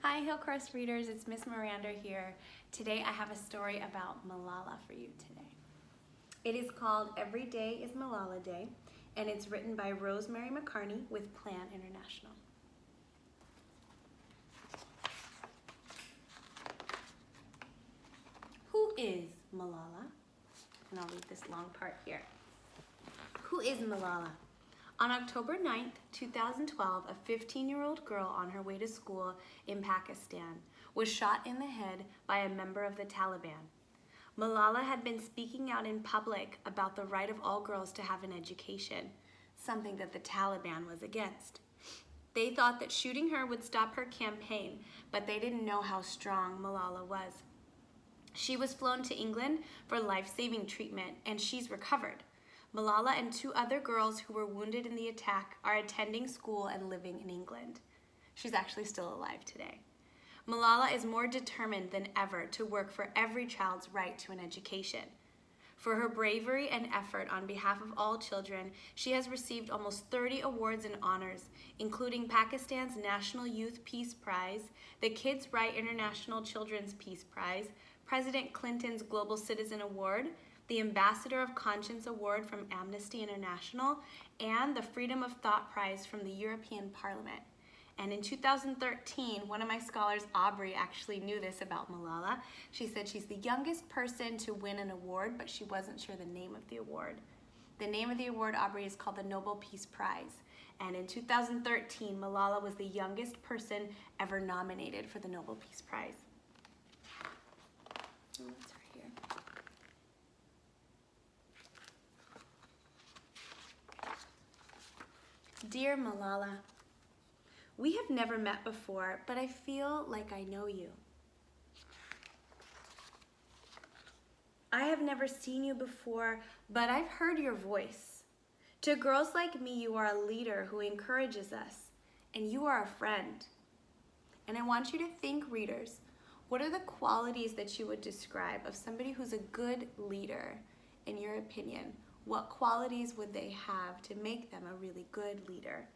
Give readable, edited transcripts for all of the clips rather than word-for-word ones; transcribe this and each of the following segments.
Hi Hillcrest readers, it's Miss Miranda here. Today I have a story about Malala for you today. It is called Every Day is Malala Day, and it's written by Rosemary McCartney with Plan International. Who is Malala? And I'll read this long part here. Who is Malala? On October 9th, 2012, a 15-year-old girl on her way to school in Pakistan was shot in the head by a member of the Taliban. Malala had been speaking out in public about the right of all girls to have an education, something that the Taliban was against. They thought that shooting her would stop her campaign, but they didn't know how strong Malala was. She was flown to England for life-saving treatment, and she's recovered. Malala and two other girls who were wounded in the attack are attending school and living in England. She's actually still alive today. Malala is more determined than ever to work for every child's right to an education. For her bravery and effort on behalf of all children, she has received almost 30 awards and honors, including Pakistan's National Youth Peace Prize, the Kids' Right International Children's Peace Prize, President Clinton's Global Citizen Award, the Ambassador of Conscience Award from Amnesty International, and the Freedom of Thought Prize from the European Parliament. And in 2013, one of my scholars, Aubrey, actually knew this about Malala. She said she's the youngest person to win an award, but she wasn't sure the name of the award. The name of the award, Aubrey, is called the Nobel Peace Prize. And in 2013, Malala was the youngest person ever nominated for the Nobel Peace Prize. And that's right here. Dear Malala, we have never met before, but I feel like I know you. I have never seen you before, but I've heard your voice. To girls like me, you are a leader who encourages us, and you are a friend. And I want you to think, readers, what are the qualities that you would describe of somebody who's a good leader, in your opinion? What qualities would they have to make them a really good leader?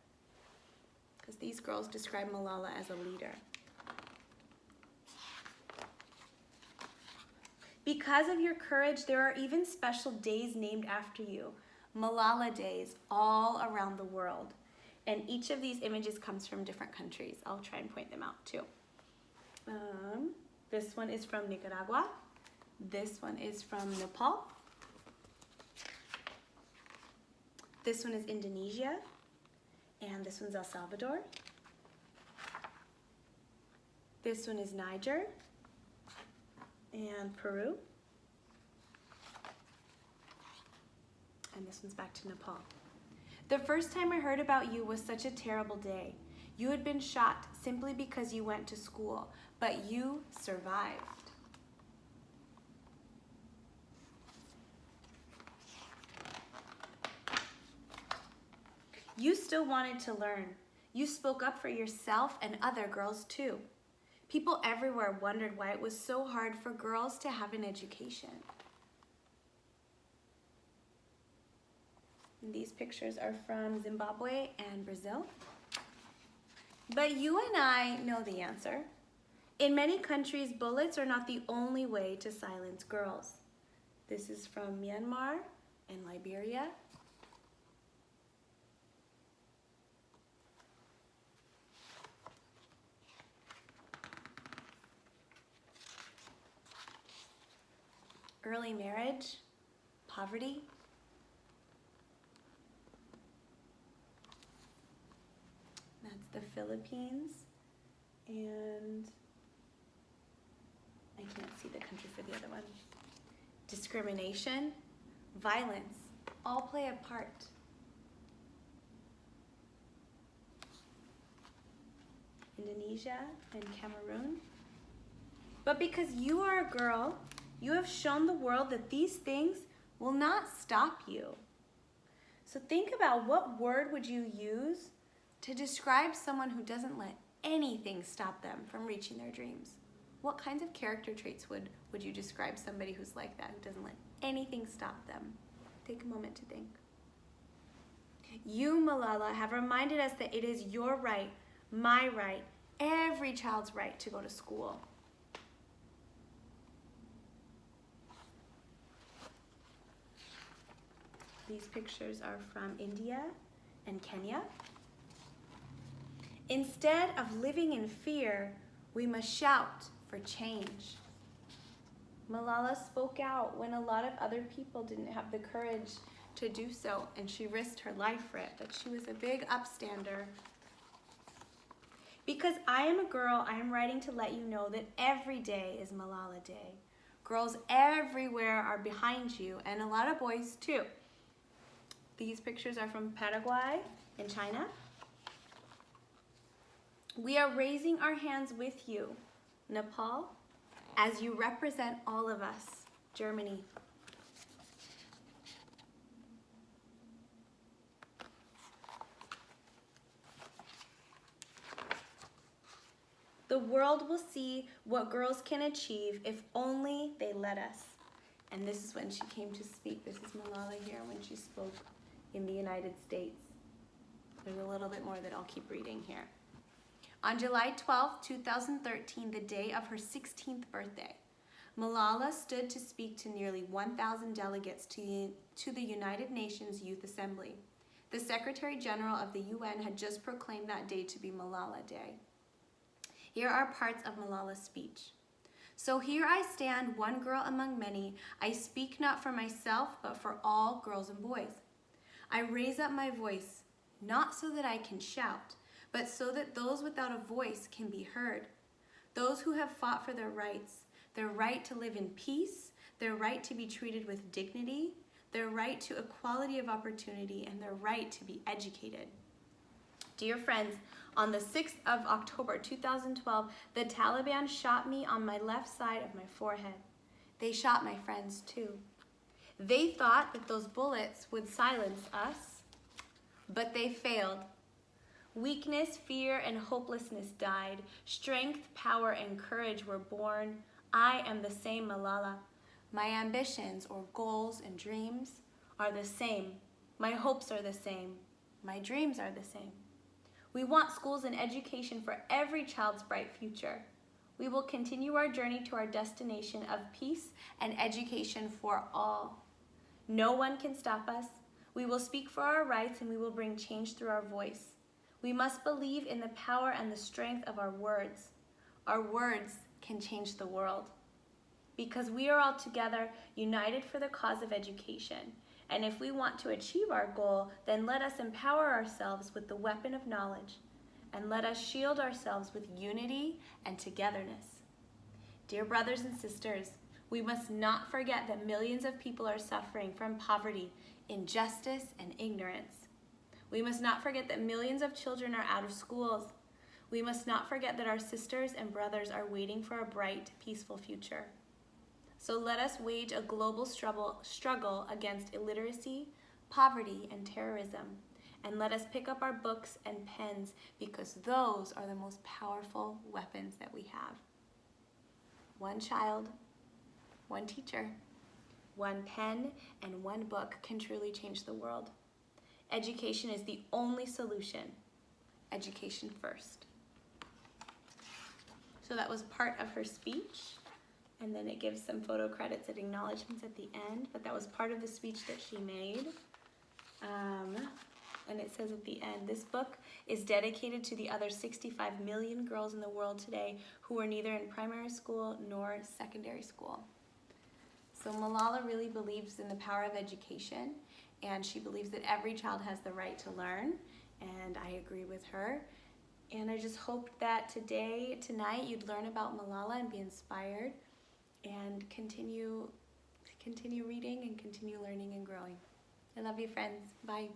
Because these girls describe Malala as a leader. Because of your courage, there are even special days named after you, Malala Days, all around the world. And each of these images comes from different countries. I'll try and point them out too. This one is from Nicaragua. This one is from Nepal. This one is Indonesia, and this one's El Salvador. This one is Niger and Peru. And this one's back to Nepal. The first time I heard about you was such a terrible day. You had been shot simply because you went to school, but you survived. You still wanted to learn. You spoke up for yourself and other girls too. People everywhere wondered why it was so hard for girls to have an education. And these pictures are from Zimbabwe and Brazil. But you and I know the answer. In many countries, bullets are not the only way to silence girls. This is from Myanmar and Liberia. Early marriage, poverty. That's the Philippines, and I can't see the country for the other one. Discrimination, violence, all play a part. Indonesia and Cameroon. But because you are a girl, you have shown the world that these things will not stop you. So think about, what word would you use to describe someone who doesn't let anything stop them from reaching their dreams? What kinds of character traits would you describe somebody who's like that, who doesn't let anything stop them? Take a moment to think. You, Malala, have reminded us that it is your right, my right, every child's right to go to school. These pictures are from India and Kenya. Instead of living in fear, we must shout for change. Malala spoke out when a lot of other people didn't have the courage to do so, and she risked her life for it, but she was a big upstander. Because I am a girl, I am writing to let you know that every day is Malala Day. Girls everywhere are behind you, and a lot of boys too. These pictures are from Paraguay in China. We are raising our hands with you, Nepal, as you represent all of us, Germany. The world will see what girls can achieve if only they let us. And this is when she came to speak. This is Malala here when she spoke in the United States. There's a little bit more that I'll keep reading here. On July 12, 2013, the day of her 16th birthday, Malala stood to speak to nearly 1,000 delegates to the United Nations Youth Assembly. The Secretary General of the UN had just proclaimed that day to be Malala Day. Here are parts of Malala's speech. So here I stand, one girl among many. I speak not for myself, but for all girls and boys. I raise up my voice, not so that I can shout, but so that those without a voice can be heard. Those who have fought for their right to live in peace, their right to be treated with dignity, their right to equality of opportunity, and their right to be educated. Dear friends, on the 6th of October 2012, the Taliban shot me on my left side of my forehead. They shot my friends too. They thought that those bullets would silence us, but they failed. Weakness, fear, and hopelessness died. Strength, power, and courage were born. I am the same Malala. My ambitions or goals and dreams are the same. My hopes are the same. My dreams are the same. We want schools and education for every child's bright future. We will continue our journey to our destination of peace and education for all. No one can stop us. We will speak for our rights and we will bring change through our voice. We must believe in the power and the strength of our words. Our words can change the world. Because we are all together, united for the cause of education. And if we want to achieve our goal, then let us empower ourselves with the weapon of knowledge. And let us shield ourselves with unity and togetherness. Dear brothers and sisters, we must not forget that millions of people are suffering from poverty, injustice, and ignorance. We must not forget that millions of children are out of schools. We must not forget that our sisters and brothers are waiting for a bright, peaceful future. So let us wage a global struggle against illiteracy, poverty, and terrorism. And let us pick up our books and pens because those are the most powerful weapons that we have. One child, one teacher, one pen, and one book can truly change the world. Education is the only solution. Education first. So that was part of her speech. And then it gives some photo credits and acknowledgments at the end, but that was part of the speech that she made. And it says at the end, this book is dedicated to the other 65 million girls in the world today who are neither in primary school nor secondary school. So Malala really believes in the power of education, and she believes that every child has the right to learn, and I agree with her. And I just hope that tonight, you'd learn about Malala and be inspired and continue reading and continue learning and growing. I love you, friends. Bye.